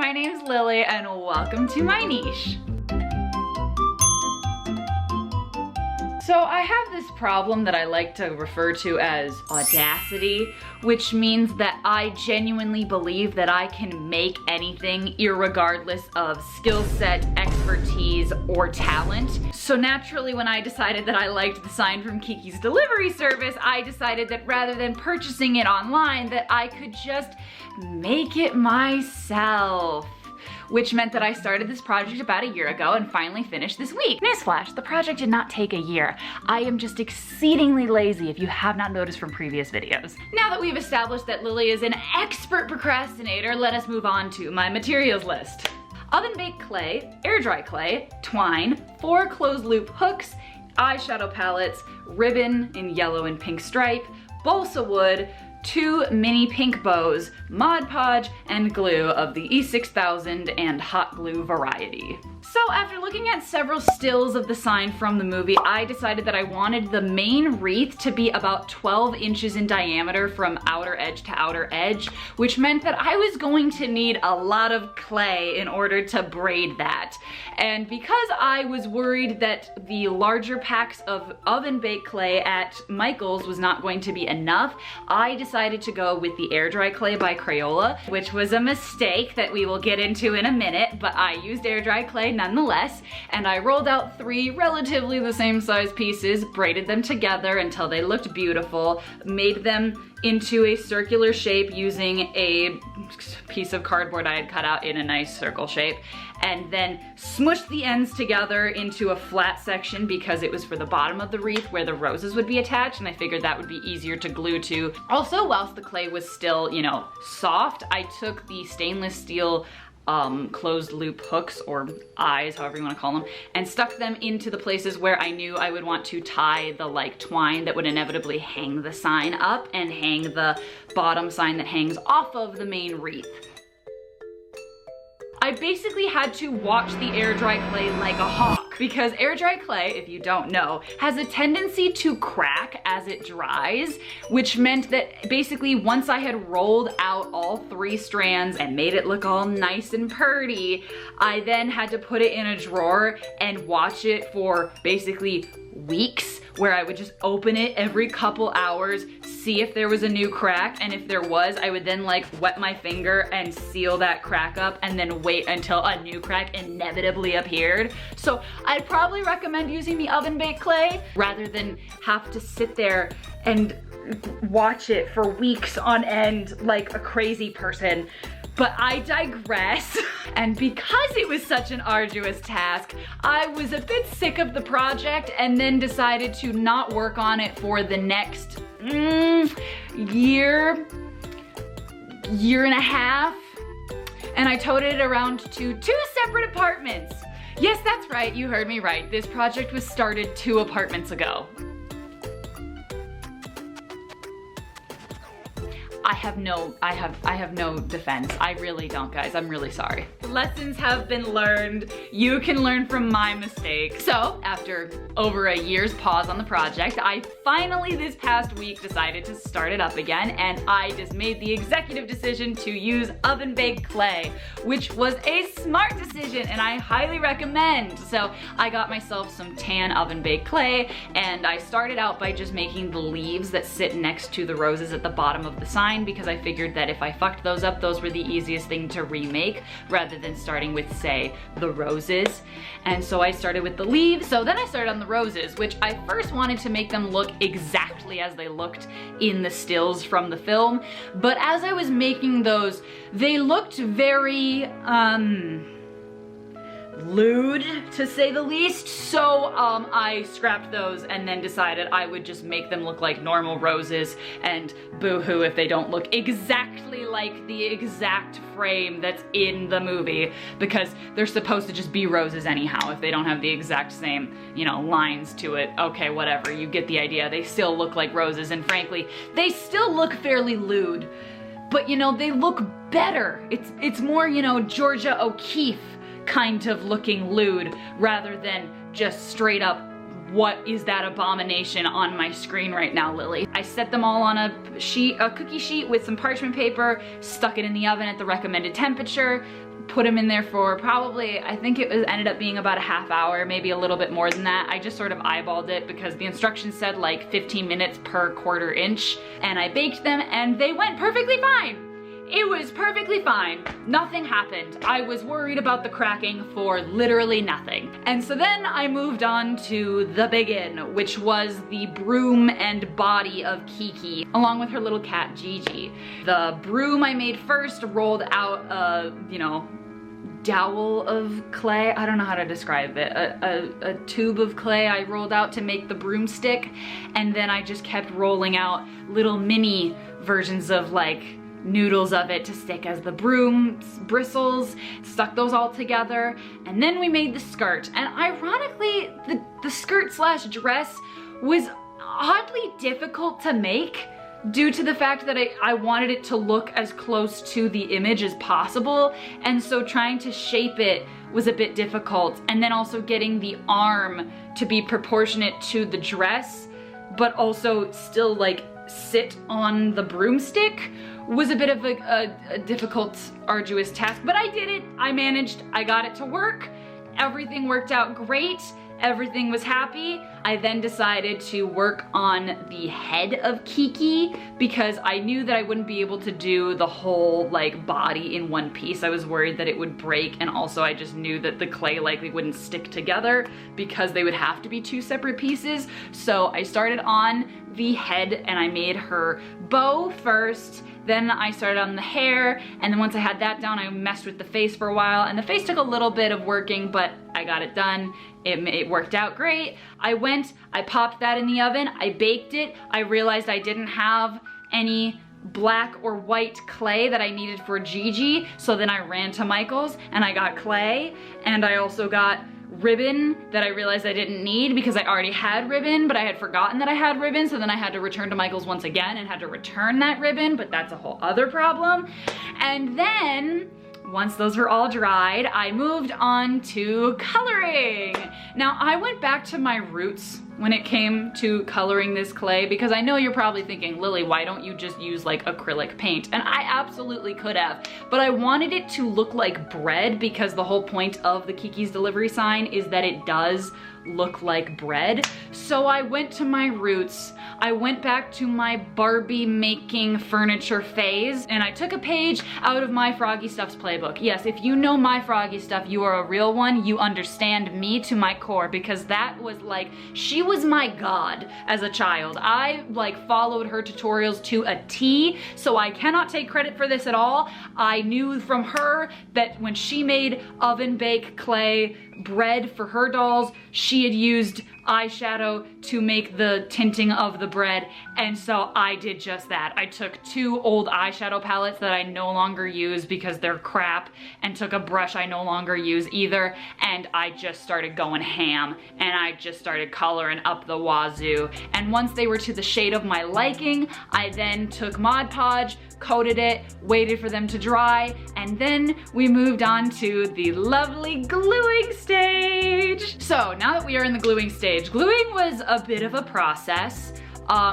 my name's Lily and welcome to my niche. So I have this problem that I like to refer to as audacity, which means that I genuinely believe that I can make anything irregardless of skill set, expertise, or talent. So naturally, when I decided that I liked the sign from Kiki's delivery service, I decided that rather than purchasing it online, that I could just make it myself. Which meant that I started this project about a year ago and finally finished this week. Newsflash, the project did not take a year. I am just exceedingly lazy if you have not noticed from previous videos. Now that we've established that Lily is an expert procrastinator, let us move on to my materials list. Oven baked clay, air dry clay, twine, 4 closed loop hooks, eyeshadow palettes, ribbon in yellow and pink stripe, balsa wood, 2 mini pink bows, Mod Podge, and glue of the E6000 and hot glue variety. So after looking at several stills of the sign from the movie, I decided that I wanted the main wreath to be about 12 inches in diameter from outer edge to outer edge, which meant that I was going to need a lot of clay in order to braid that. And because I was worried that the larger packs of oven baked clay at Michael's was not going to be enough, I decided to go with the air dry clay by Crayola, which was a mistake that we will get into in a minute, but I used air dry clay nonetheless, and I rolled out 3 relatively the same size pieces, braided them together until they looked beautiful, made them into a circular shape using a piece of cardboard I had cut out in a nice circle shape, and then smushed the ends together into a flat section because it was for the bottom of the wreath where the roses would be attached, and I figured that would be easier to glue to. Also, whilst the clay was still, you know, soft, I took the stainless steel closed loop hooks, or eyes, however you want to call them, and stuck them into the places where I knew I would want to tie the like twine that would inevitably hang the sign up and hang the bottom sign that hangs off of the main wreath. I basically had to watch the air dry clay like a hawk, because air dry clay, if you don't know, has a tendency to crack as it dries, which meant that basically once I had rolled out all 3 strands and made it look all nice and purty, I then had to put it in a drawer and watch it for basically weeks, where I would just open it every couple hours, see if there was a new crack, and if there was, I would then like wet my finger and seal that crack up and then wait until a new crack inevitably appeared. So I'd probably recommend using the oven baked clay rather than have to sit there and watch it for weeks on end like a crazy person. But I digress. And because it was such an arduous task, I was a bit sick of the project and then decided to not work on it for the next year and a half. And I toted it around to 2 separate apartments. Yes, that's right, you heard me right. This project was started 2 apartments ago. I have no defense. I really don't, guys. I'm really sorry. Lessons have been learned. You can learn from my mistakes. So after over a year's pause on the project, I finally this past week decided to start it up again, and I just made the executive decision to use oven baked clay, which was a smart decision and I highly recommend. So I got myself some tan oven baked clay, and I started out by just making the leaves that sit next to the roses at the bottom of the sign, because I figured that if I fucked those up, those were the easiest thing to remake rather than starting with, say, the roses. And so I started with the leaves. So then I started on the roses, which I first wanted to make them look exactly as they looked in the stills from the film. But as I was making those, they looked very, lewd, to say the least. So I scrapped those and then decided I would just make them look like normal roses, and boo-hoo if they don't look exactly like the exact frame that's in the movie, because they're supposed to just be roses anyhow if they don't have the exact same, you know, lines to it. Okay, whatever, you get the idea. They still look like roses, and frankly, they still look fairly lewd, but you know, they look better. It's more, you know, Georgia O'Keeffe kind of looking lewd rather than just straight up, what is that abomination on my screen right now, Lily? I set them all on a cookie sheet with some parchment paper, stuck it in the oven at the recommended temperature, put them in there for probably, I think it ended up being about a half hour, maybe a little bit more than that. I just sort of eyeballed it because the instructions said like 15 minutes per 1/4 inch, and I baked them and they went perfectly fine. It was perfectly fine. Nothing happened. I was worried about the cracking for literally nothing. And so then I moved on to the begin, which was the broom and body of Kiki, along with her little cat Gigi. The broom I made first, rolled out a, you know, dowel of clay. I don't know how to describe it. A tube of clay I rolled out to make the broomstick, and then I just kept rolling out little mini versions of like noodles of it to stick as the broom bristles, stuck those all together, and then we made the skirt. And ironically, the skirt slash dress was oddly difficult to make due to the fact that I wanted it to look as close to the image as possible, and so trying to shape it was a bit difficult, and then also getting the arm to be proportionate to the dress but also still like sit on the broomstick was a bit of a difficult, arduous task, but I did it. I managed, I got it to work. Everything worked out great. Everything was happy. I then decided to work on the head of Kiki because I knew that I wouldn't be able to do the whole like body in one piece. I was worried that it would break, and also I just knew that the clay likely wouldn't stick together because they would have to be 2 separate pieces. So I started on the head and I made her bow first. Then I started on the hair, and then once I had that down, I messed with the face for a while, and the face took a little bit of working, but I got it done. It worked out great. I popped that in the oven, I baked it. I realized I didn't have any black or white clay that I needed for Gigi, so then I ran to Michael's and I got clay, and I also got ribbon that I realized I didn't need because I already had ribbon, but I had forgotten that I had ribbon, so then I had to return to Michael's once again and had to return that ribbon, but that's a whole other problem. And then, once those were all dried, I moved on to coloring. Now, I went back to my roots when it came to coloring this clay, because I know you're probably thinking, Lily, why don't you just use like acrylic paint? And I absolutely could have, but I wanted it to look like bread because the whole point of the Kiki's delivery sign is that it does look like bread. So I went to my roots. I went back to my Barbie making furniture phase, and I took a page out of My Froggy Stuff's playbook. Yes, if you know My Froggy Stuff, you are a real one. You understand me to my core, because that was like, she was my god as a child. I like followed her tutorials to a T, so I cannot take credit for this at all. I knew from her that when she made oven bake clay bread for her dolls, she had used eyeshadow to make the tinting of the bread, and so I did just that. I took 2 old eyeshadow palettes that I no longer use because they're crap, and took a brush I no longer use either, and I just started going ham, and I just started coloring up the wazoo. And once they were to the shade of my liking, I then took Mod Podge, coated it, waited for them to dry, and then we moved on to the lovely gluing stage. So now that we are in the gluing stage, gluing was a bit of a process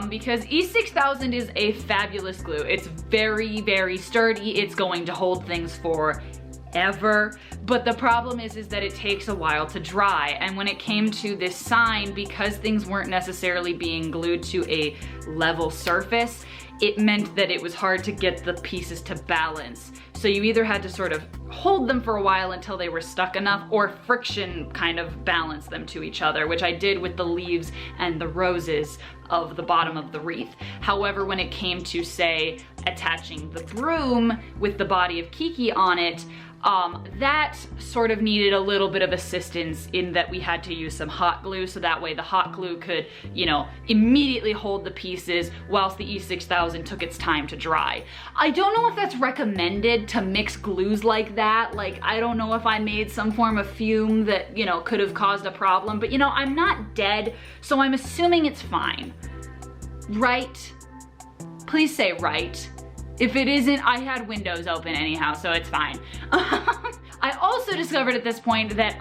because E6000 is a fabulous glue. It's very, very sturdy. It's going to hold things forever. But the problem is that it takes a while to dry. And when it came to this sign, because things weren't necessarily being glued to a level surface, it meant that it was hard to get the pieces to balance. So you either had to sort of hold them for a while until they were stuck enough, or friction kind of balance them to each other, which I did with the leaves and the roses of the bottom of the wreath. However, when it came to, say, attaching the broom with the body of Kiki on it, that sort of needed a little bit of assistance in that we had to use some hot glue, so that way the hot glue could, you know, immediately hold the pieces whilst the E6000 took its time to dry. I don't know if that's recommended to mix glues like that. Like, I don't know if I made some form of fume that, you know, could have caused a problem, but you know, I'm not dead, so I'm assuming it's fine. Right? Please say right. If it isn't, I had windows open anyhow, so it's fine. I also discovered at this point that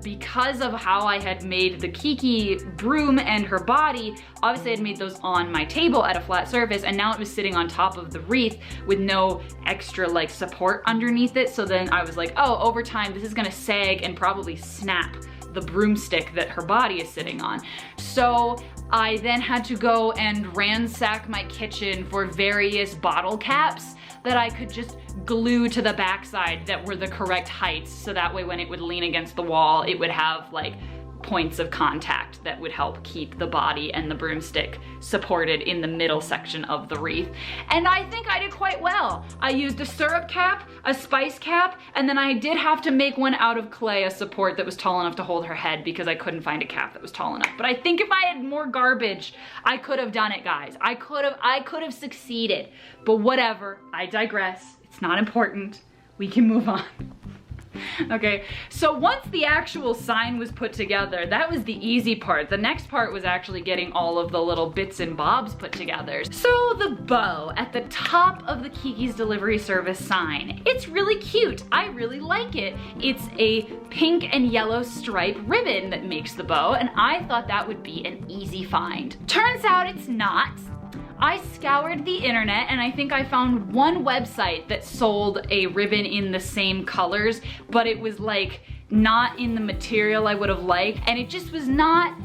because of how I had made the Kiki broom and her body, obviously I had made those on my table at a flat surface, and now it was sitting on top of the wreath with no extra like support underneath it. So then I was like, oh, over time this is gonna sag and probably snap the broomstick that her body is sitting on. So I then had to go and ransack my kitchen for various bottle caps that I could just glue to the backside that were the correct heights, so that way when it would lean against the wall, it would have like points of contact that would help keep the body and the broomstick supported in the middle section of the wreath. And I think I did quite well. I used a syrup cap, a spice cap, and then I did have to make one out of clay, a support that was tall enough to hold her head, because I couldn't find a cap that was tall enough. But I think if I had more garbage, I could have done it, guys. I could have succeeded. But whatever, I digress. It's not important. We can move on. Okay, so once the actual sign was put together, that was the easy part. The next part was actually getting all of the little bits and bobs put together. So the bow at the top of the Kiki's Delivery Service sign, it's really cute. I really like it. It's a pink and yellow stripe ribbon that makes the bow, and I thought that would be an easy find. Turns out it's not. I scoured the internet and I think I found one website that sold a ribbon in the same colors, but it was like not in the material I would have liked, and it just was not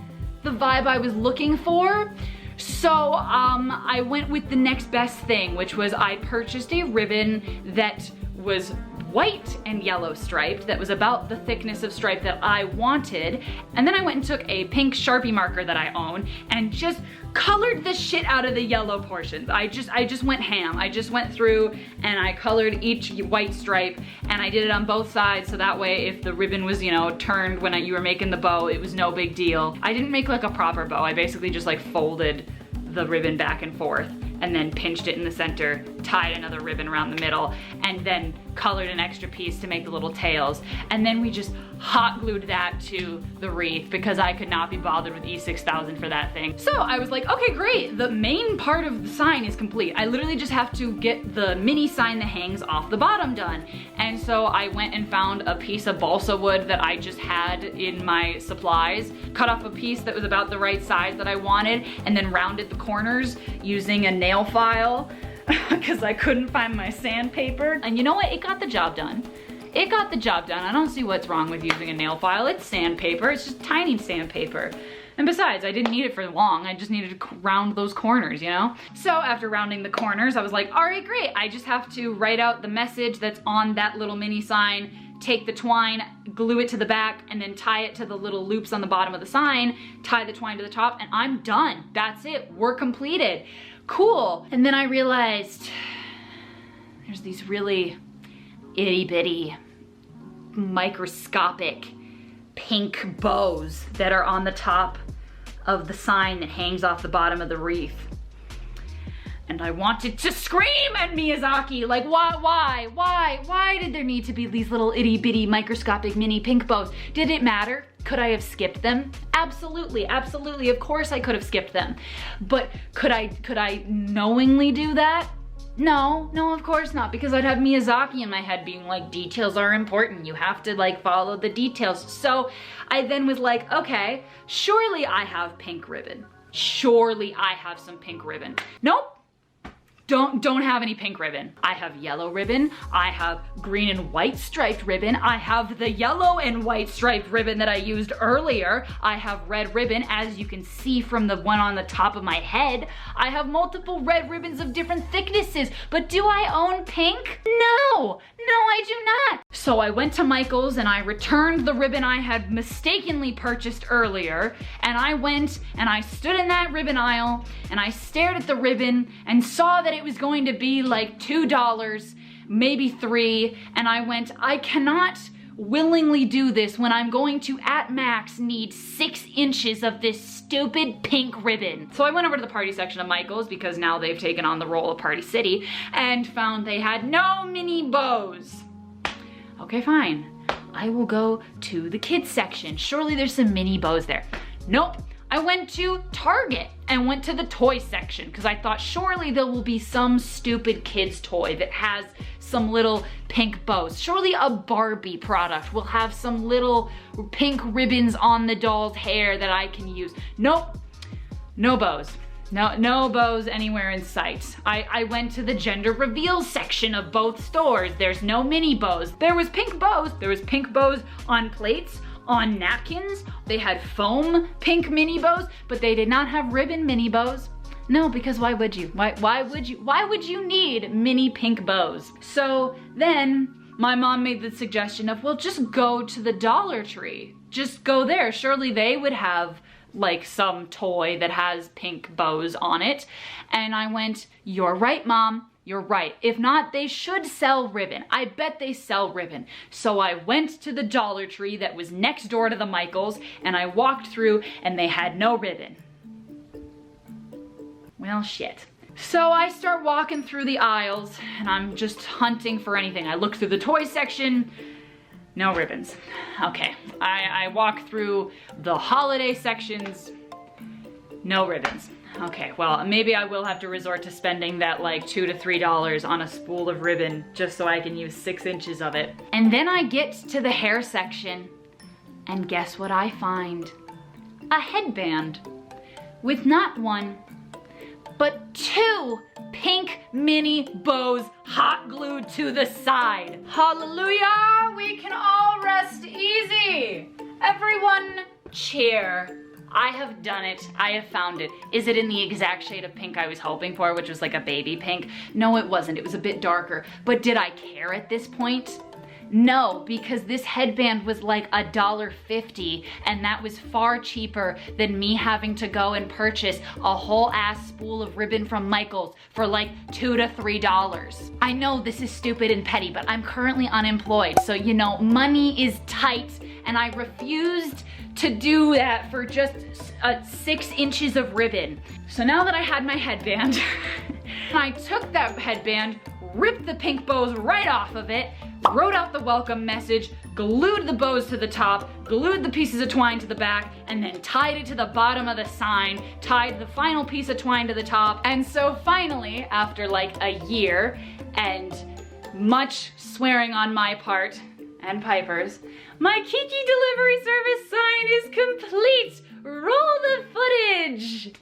the vibe I was looking for. So I went with the next best thing, which was I purchased a ribbon that was white and yellow striped, that was about the thickness of stripe that I wanted. And then I went and took a pink Sharpie marker that I own and just colored the shit out of the yellow portions. I just went ham. I just went through and I colored each white stripe, and I did it on both sides, so that way if the ribbon was, you know, turned when you were making the bow, it was no big deal. I didn't make like a proper bow. I basically just like folded the ribbon back and forth and then pinched it in the center, tied another ribbon around the middle, and then colored an extra piece to make the little tails. And then we just hot glued that to the wreath because I could not be bothered with E6000 for that thing. So I was like, okay, great. The main part of the sign is complete. I literally just have to get the mini sign that hangs off the bottom done. And so I went and found a piece of balsa wood that I just had in my supplies, cut off a piece that was about the right size that I wanted, and then rounded the corners using a nail file because I couldn't find my sandpaper. And you know what? It got the job done. It got the job done. I don't see what's wrong with using a nail file. It's sandpaper. It's just tiny sandpaper. And besides, I didn't need it for long. I just needed to round those corners, you know? So after rounding the corners, I was like, all right, great. I just have to write out the message that's on that little mini sign, take the twine, glue it to the back, and then tie it to the little loops on the bottom of the sign, tie the twine to the top, and I'm done. That's it. We're completed. Cool. And then I realized there's these really itty bitty microscopic pink bows that are on the top of the sign that hangs off the bottom of the wreath. And I wanted to scream at Miyazaki, like, why did there need to be these little itty bitty microscopic mini pink bows? Did it matter? Could I have skipped them? Absolutely, absolutely. Of course I could have skipped them. But could I knowingly do that? No, of course not, because I'd have Miyazaki in my head being like, details are important. You have to like follow the details. So I then was like, okay, surely I have pink ribbon. Surely I have some pink ribbon. Nope. Don't have any pink ribbon. I have yellow ribbon. I have green and white striped ribbon. I have the yellow and white striped ribbon that I used earlier. I have red ribbon, as you can see from the one on the top of my head. I have multiple red ribbons of different thicknesses, but do I own pink? No, I do not. So I went to Michael's and I returned the ribbon I had mistakenly purchased earlier, and I went and I stood in that ribbon aisle and I stared at the ribbon and saw that it was going to be like $2, maybe $3, and I went, I cannot willingly do this when I'm going to at max need 6 inches of this stupid pink ribbon. So I went over to the party section of Michael's, because now they've taken on the role of Party City, and found they had no mini bows. Okay, fine. I will go to the kids section. Surely there's some mini bows there. Nope. I went to Target and went to the toy section because I thought surely there will be some stupid kid's toy that has some little pink bows. Surely a Barbie product will have some little pink ribbons on the doll's hair that I can use. Nope, no bows. No bows anywhere in sight. I went to the gender reveal section of both stores. There's no mini bows. There was pink bows. There was pink bows on plates, on napkins. They had foam pink mini bows, but they did not have ribbon mini bows. No, because why would you? Why would you need mini pink bows? So then my mom made the suggestion of, well, just go to the Dollar Tree. Just go there. Surely they would have like some toy that has pink bows on it. And I went, you're right, Mom, you're right. If not, they should sell ribbon. I bet they sell ribbon. So I went to the Dollar Tree that was next door to the Michaels, and I walked through and they had no ribbon. Well, shit. So I start walking through the aisles and I'm just hunting for anything. I look through the toy section, no ribbons. Okay, I walk through the holiday sections, no ribbons. Okay, well, maybe I will have to resort to spending that like $2 to $3 on a spool of ribbon just so I can use 6 inches of it. And then I get to the hair section, and guess what I find? A headband with not one, but 2 pink mini bows hot glued to the side. Hallelujah, we can all rest easy. Everyone cheer. I have done it, I have found it. Is it in the exact shade of pink I was hoping for, which was like a baby pink? No, it wasn't, it was a bit darker. But did I care at this point? No, because this headband was like $1.50, and that was far cheaper than me having to go and purchase a whole ass spool of ribbon from Michaels for like $2 to $3. I know this is stupid and petty, but I'm currently unemployed, so you know, money is tight, and I refused to do that for just 6 inches of ribbon. So now that I had my headband, I took that headband, ripped the pink bows right off of it, wrote out the welcome message, glued the bows to the top, glued the pieces of twine to the back, and then tied it to the bottom of the sign, tied the final piece of twine to the top. And so finally, after like a year and much swearing on my part and Piper's, my Kiki delivery service sign is complete. Roll the footage.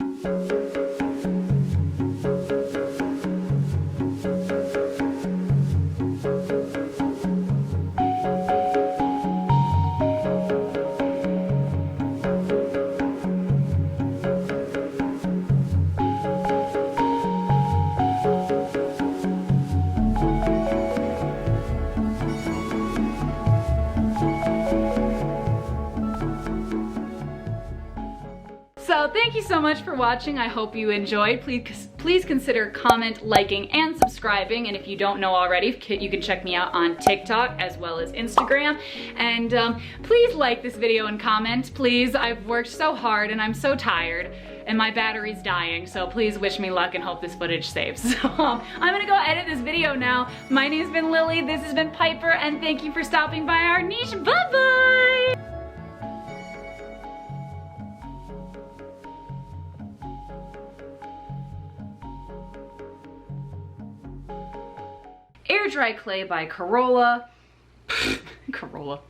So thank you so much for watching. I hope you enjoyed. Please consider comment, liking, and subscribing. And if you don't know already, you can check me out on TikTok as well as Instagram. And please like this video and comment, please. I've worked so hard and I'm so tired and my battery's dying, so please wish me luck and hope this footage saves. So I'm gonna go edit this video now. My name's been Lily, this has been Piper, and thank you for stopping by our niche. Bye-bye! Air Dry Clay by Corolla. Corolla.